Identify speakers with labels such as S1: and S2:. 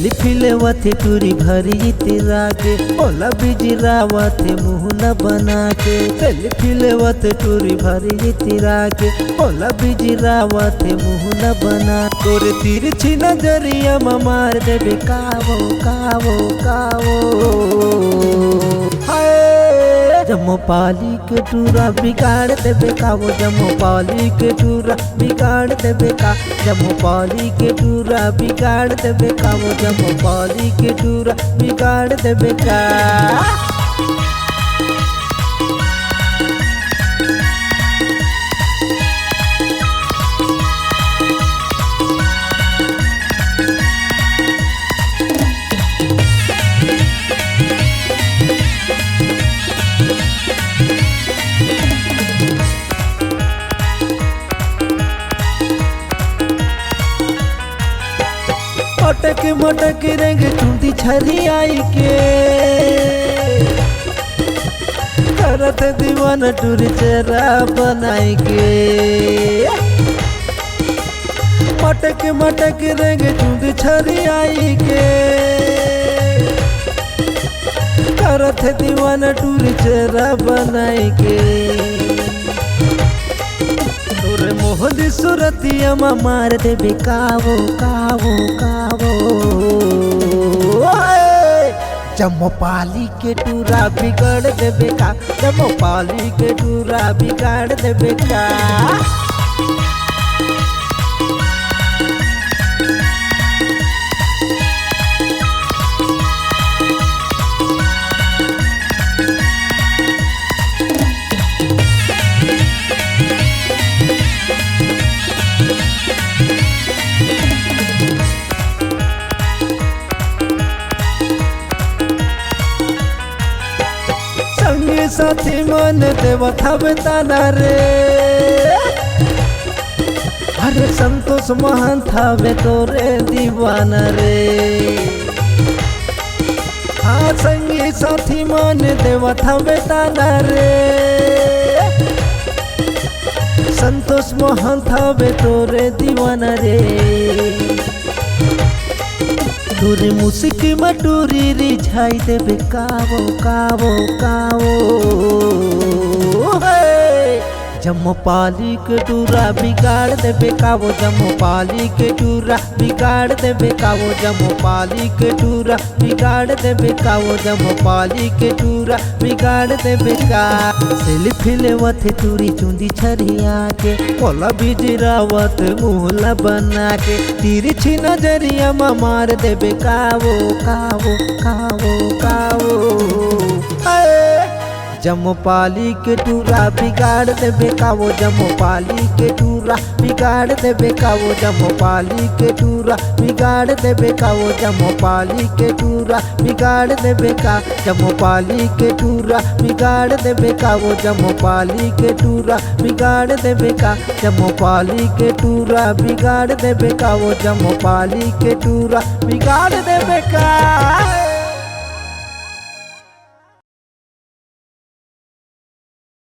S1: Selfie लेवते टूरी भरी तेरा के ओला बिजरावते मुँह न बना के सेल्फी लेवते टूरी भरी तेरा के ओला बिजरावते मुँह न बना तोरे तिरछी नजरिया मार देबे कावो कावो कावो जमोपाली के टूरा बिगाड़ देबे कावो जमोपाली के टूरा बिगाड़ देबे का जमोपाली के टूरा बिगाड़ देबे कावो जमोपाली के टूरा बिगाड़ देबे का। मटक मटक रंग चुंदी छरी आई के करत दीवाना टूर चेहरा बनाई के मटक मटक रंग चुंदी छरी आई के करत दीवाना टूर चेहरा बनाई के तोरे मोहदी सुरतिया मार देबे कावो कावो कावो जमोपाली के टूरा बिगाड़ देबे का जमोपाली के टूरा बिगाड़ देबे का। संगी साथी मन देवा थावे ताना रे अरे संतोष महान थावे तोरे दीवाना रे हाँ संगी साथी मन देवा थावे ताना रे संतोष महान थावे तोरे दीवाना रे तोरे मुस्की मटूरी रिझाई देबे कावो कावो कावो जमोपाली के टूरा बिगाड़ देबे कावो जमोपाली के टूरा बिगाड़ देबे कावो जमोपाली के टूरा बिगाड़ देबे कावो जमोपाली के टूरा बिगाड़ देबे का। सेल्फी लेवते टूरी चुंदी छरिया के कोला बिजरावत मुहला बना के तिरछी नजरिया मार देबे कावो कावो कावो कावो जमोपाली के टूरा बिगाड़ देबे कावो जमोपाली के टूरा बिगाड़ देबे कावो जमोपाली के टूरा बिगाड़ देबे कावो जमोपाली के टूरा बिगाड़ देबे का जमोपाली के टूरा बिगाड़ देबे कावो जमोपाली के टूरा बिगाड़ देबे का जमोपाली के टूरा बिगाड़ देबे कावो जमोपाली के टूरा बिगाड़ देबे का।